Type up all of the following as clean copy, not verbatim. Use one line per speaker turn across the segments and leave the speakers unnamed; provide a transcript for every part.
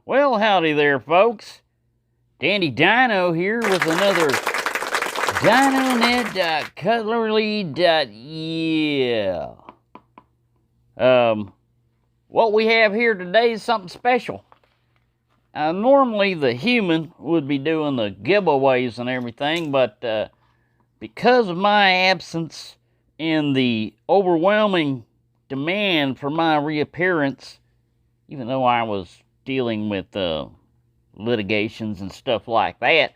Well, howdy there, folks. Dandy Dyno here with another DynoNet.Cutlery.yeah. What we have here today is something special. Normally the human would be doing the giveaways and everything, but because of my absence and the overwhelming demand for my reappearance, even though I was dealing with litigations and stuff like that,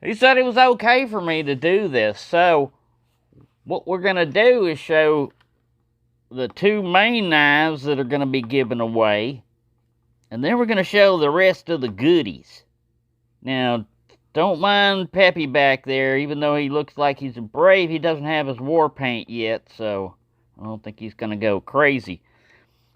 he said it was okay for me to do this. So what we're going to do is show the two main knives that are going to be given away, and then we're going to show the rest of the goodies. Now, don't mind Peppy back there. Even though he looks like he's brave, he doesn't have his war paint yet, so I don't think he's going to go crazy.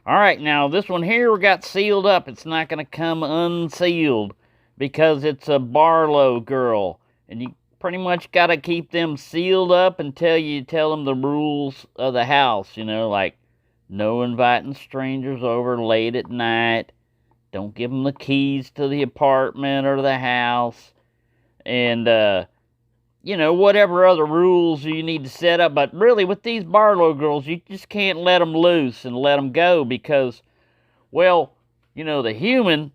Alright, now this one here we got sealed up. It's not going to come unsealed because it's a Barlow girl. And you pretty much got to keep them sealed up until you tell them the rules of the house. You know, like no inviting strangers over late at night. Don't give them the keys to the apartment or the house. And, you know, whatever other rules you need to set up. But really, with these Barlow girls, you just can't let them loose and let them go because, well, you know, the human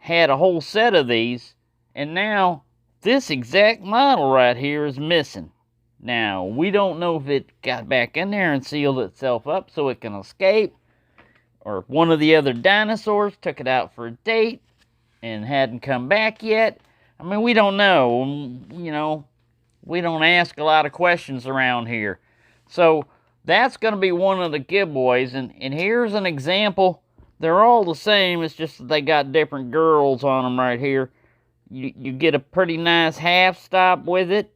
had a whole set of these, and now this exact model right here is missing. Now, we don't know if it got back in there and sealed itself up so it can escape, or if one of the other dinosaurs took it out for a date and hadn't come back yet. I mean, we don't know. You know, we don't ask a lot of questions around here. So that's going to be one of the giveaways. And here's an example. They're all the same. It's just that they got different girls on them right here. You get a pretty nice half stop with it.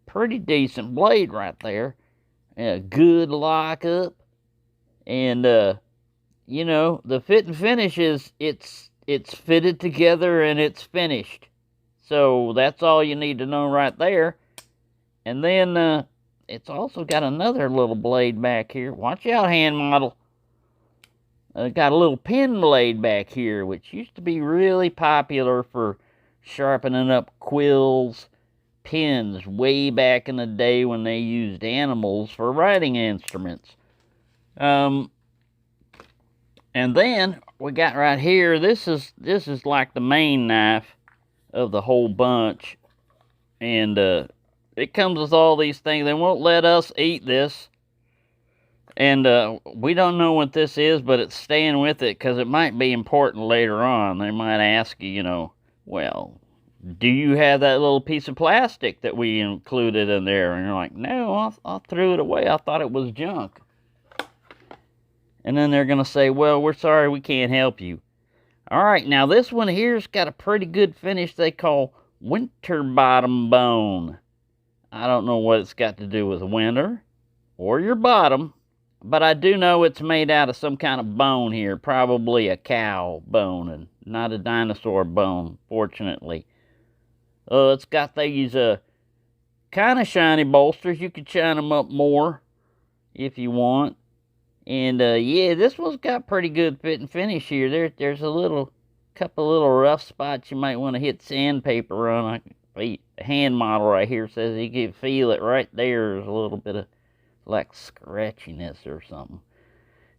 Pretty decent blade right there. A good lockup. And, you know, the fit and finish is, it's fitted together and it's finished. So that's all you need to know right there. And then it's also got another little blade back here. Watch out, hand model. Got a little pin blade back here, which used to be really popular for sharpening up quills, pins, way back in the day when they used animals for writing instruments. And then we got right here, this is like the main knife of the whole bunch. And it comes with all these things. They won't let us eat this. And we don't know what this is, but it's staying with it because it might be important later on. They might ask you, you know, well, do you have that little piece of plastic that we included in there? And you're like, no, I threw it away. I thought it was junk. And then they're going to say, well, we're sorry, we can't help you. All right, now this one here's got a pretty good finish they call winter bottom bone. I don't know what it's got to do with winter or your bottom, but I do know it's made out of some kind of bone here, probably a cow bone and not a dinosaur bone, fortunately. It's got these kind of shiny bolsters. You could shine them up more if you want. And yeah, this one's got pretty good fit and finish here. There's a couple little rough spots you might want to hit sandpaper on. The hand model right here says you can feel it right there. There's a little bit of like scratchiness or something.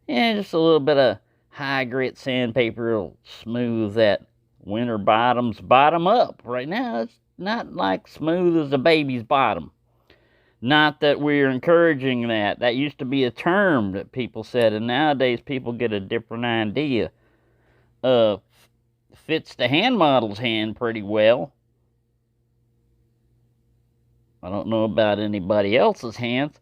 Yeah, just a little bit of high grit sandpaper will smooth that winter bottom's bottom up. Right now, it's not like smooth as a baby's bottom. Not that we're encouraging that. That used to be a term that people said, and nowadays people get a different idea. Fits the hand model's hand pretty well. I don't know about anybody else's hands.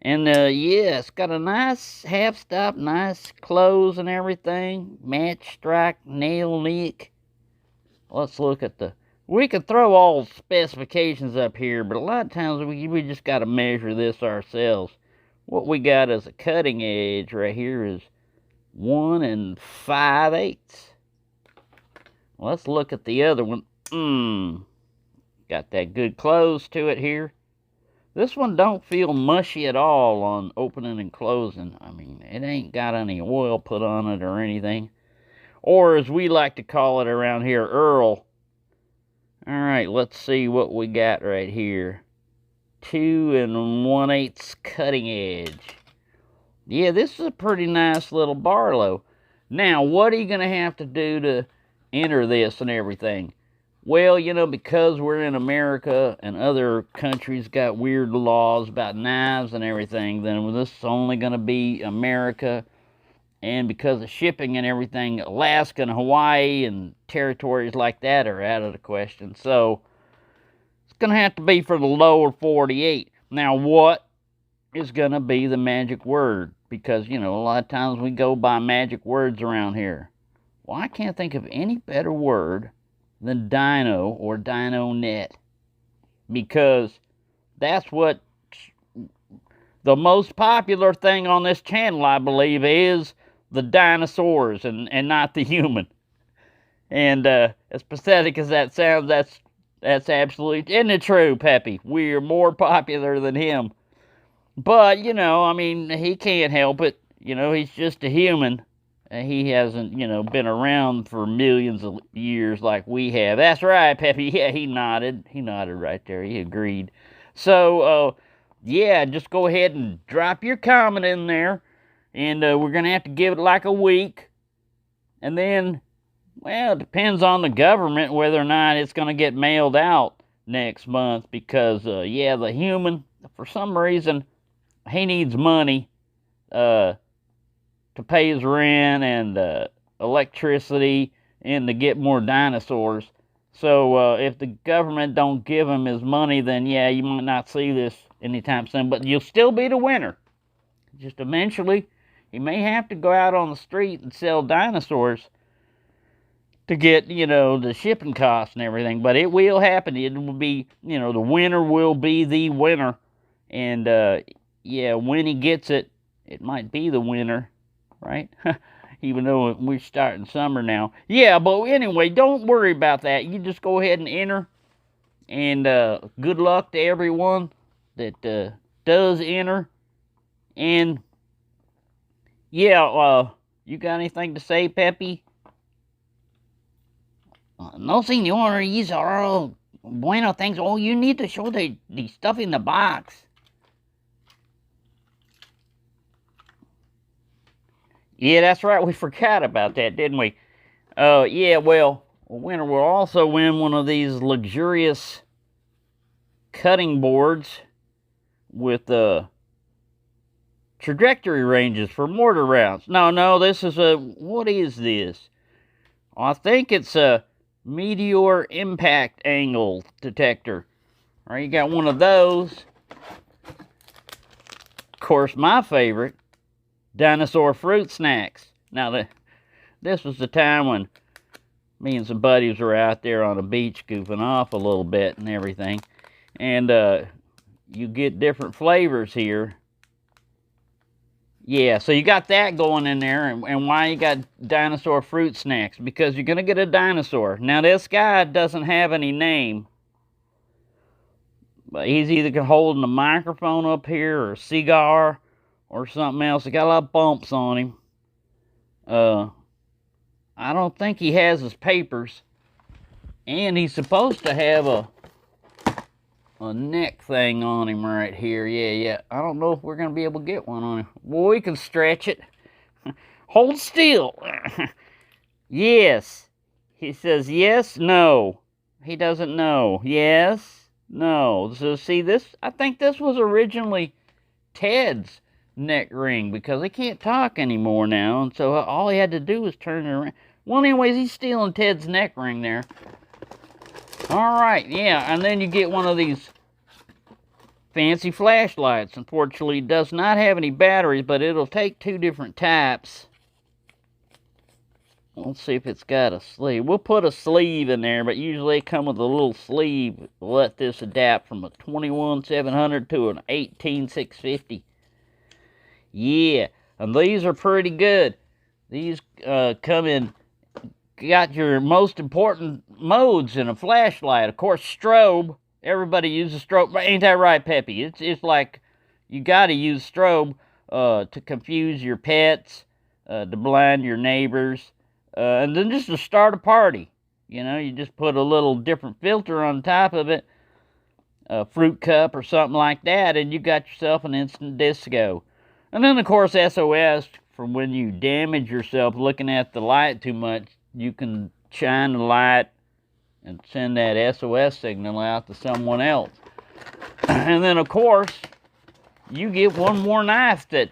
And yeah, it's got a nice half stop, nice close and everything. Match strike, nail nick. Let's look at we could throw all specifications up here, but a lot of times we just got to measure this ourselves. What we got as a cutting edge right here is 1 5/8. Let's look at the other one. Got that good close to it here. This one don't feel mushy at all on opening and closing. I mean, it ain't got any oil put on it or anything. Or as we like to call it around here, Earl. Alright, let's see what we got right here. 2 1/8 cutting edge. Yeah, this is a pretty nice little Barlow. Now, what are you going to have to do to enter this and everything? Well, you know, because we're in America and other countries got weird laws about knives and everything, then this is only going to be America. And because of shipping and everything, Alaska and Hawaii and territories like that are out of the question. So, it's going to have to be for the lower 48. Now, what is going to be the magic word? Because, you know, a lot of times we go by magic words around here. Well, I can't think of any better word than Dyno or Dyno Net. Because that's what the most popular thing on this channel, I believe, is the dinosaurs and not the human. And as pathetic as that sounds, that's absolutely, isn't it true, Peppy? We're more popular than him. But, you know, I mean, he can't help it. You know, he's just a human. He hasn't, you know, been around for millions of years like we have. That's right, Peppy. Yeah, he nodded. He nodded right there. He agreed. So, yeah, just go ahead and drop your comment in there. And we're going to have to give it like a week. And then, well, it depends on the government whether or not it's going to get mailed out next month. Because, yeah, the human, for some reason, he needs money to pay his rent and electricity and to get more dinosaurs. So if the government don't give him his money, then yeah, you might not see this anytime soon. But you'll still be the winner. Just eventually, he may have to go out on the street and sell dinosaurs to get, you know, the shipping costs and everything. But it will happen. It will be, you know, the winner will be the winner. And, yeah, when he gets it, it might be the winner, right? Even though we're starting summer now. Yeah, but anyway, don't worry about that. You just go ahead and enter. And good luck to everyone that does enter. And, yeah, you got anything to say, Peppy? No, senor. These are all bueno things. Oh, you need to show the stuff in the box. Yeah, that's right. We forgot about that, didn't we? Yeah, well, a winner will also win one of these luxurious cutting boards with trajectory ranges for mortar rounds. No, this is what is this? I think it's a meteor impact angle detector. All right, you got one of those. Of course, my favorite, dinosaur fruit snacks. Now, this was the time when me and some buddies were out there on the beach goofing off a little bit and everything. And you get different flavors here. Yeah, so you got that going in there. And why you got dinosaur fruit snacks? Because you're going to get a dinosaur. Now, this guy doesn't have any name. But he's either holding a microphone up here or a cigar or something else. He got a lot of bumps on him. I don't think he has his papers. And he's supposed to have a neck thing on him right here. Yeah. I don't know if we're going to be able to get one on him. Well, we can stretch it. Hold still. Yes. He says yes, no. He doesn't know. Yes, no. So see, this, I think this was originally Ted's neck ring because he can't talk anymore now. And so all he had to do was turn it around. Well, anyways, he's stealing Ted's neck ring there. All right, yeah, and then you get one of these fancy flashlights. Unfortunately, it does not have any batteries, but it'll take 2 different types. Let's see if it's got a sleeve. We'll put a sleeve in there, but usually they come with a little sleeve. Let this adapt from a 21-700 to an 18-650. Yeah, and these are pretty good. These come in, got your most important modes in a flashlight. Of course, strobe, Everybody uses strobe. Ain't that right, Peppy? It's like you got to use strobe to confuse your pets, to blind your neighbors, and then just to start a party. You know, you just put a little different filter on top of it, a fruit cup or something like that, and you got yourself an instant disco. And then, of course, SOS, from when you damage yourself looking at the light too much, you can shine the light and send that SOS signal out to someone else. And then, of course, you get one more knife that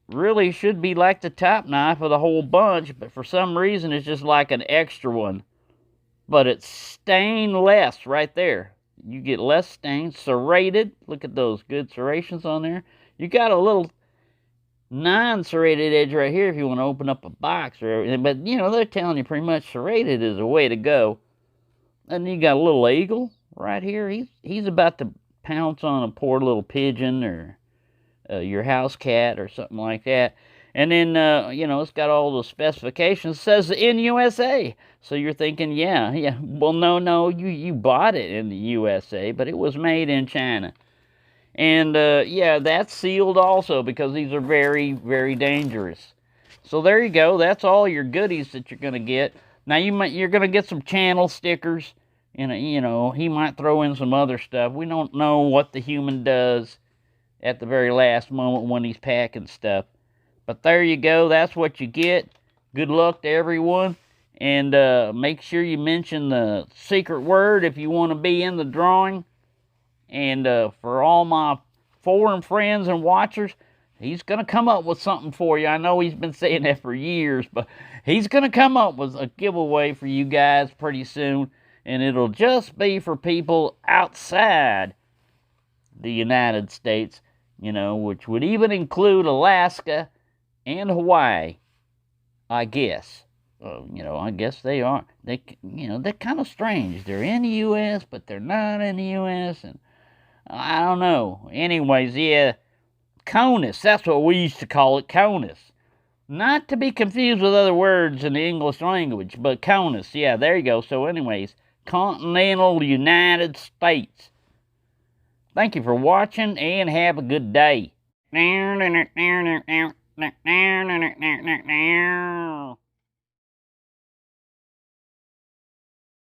really should be like the top knife of the whole bunch, but for some reason it's just like an extra one. But it's stainless right there. You get less stain, serrated. Look at those good serrations on there. You got a little non-serrated edge right here if you want to open up a box or everything. But, you know, they're telling you pretty much serrated is the way to go. And you got a little eagle right here. He's about to pounce on a poor little pigeon or your house cat or something like that. And then, you know, it's got all the specifications. It says in USA. So you're thinking, yeah. Well, no, you bought it in the USA, but it was made in China. And, yeah, that's sealed also because these are very, very dangerous. So there you go. That's all your goodies that you're going to get. Now, you're going to get some channel stickers. And, you know, he might throw in some other stuff. We don't know what the human does at the very last moment when he's packing stuff. But there you go. That's what you get. Good luck to everyone. And make sure you mention the secret word if you want to be in the drawing. And for all my foreign friends and watchers, he's going to come up with something for you. I know he's been saying that for years, but he's going to come up with a giveaway for you guys pretty soon. And it'll just be for people outside the United States, you know, which would even include Alaska and Hawaii, I guess. You know, I guess they are. You know, they're kind of strange. They're in the U.S., but they're not in the U.S., and I don't know. Anyways, yeah, CONUS, that's what we used to call it, CONUS. Not to be confused with other words in the English language, but CONUS, yeah, there you go. So anyways, Continental United States. Thank you for watching, and have a good day.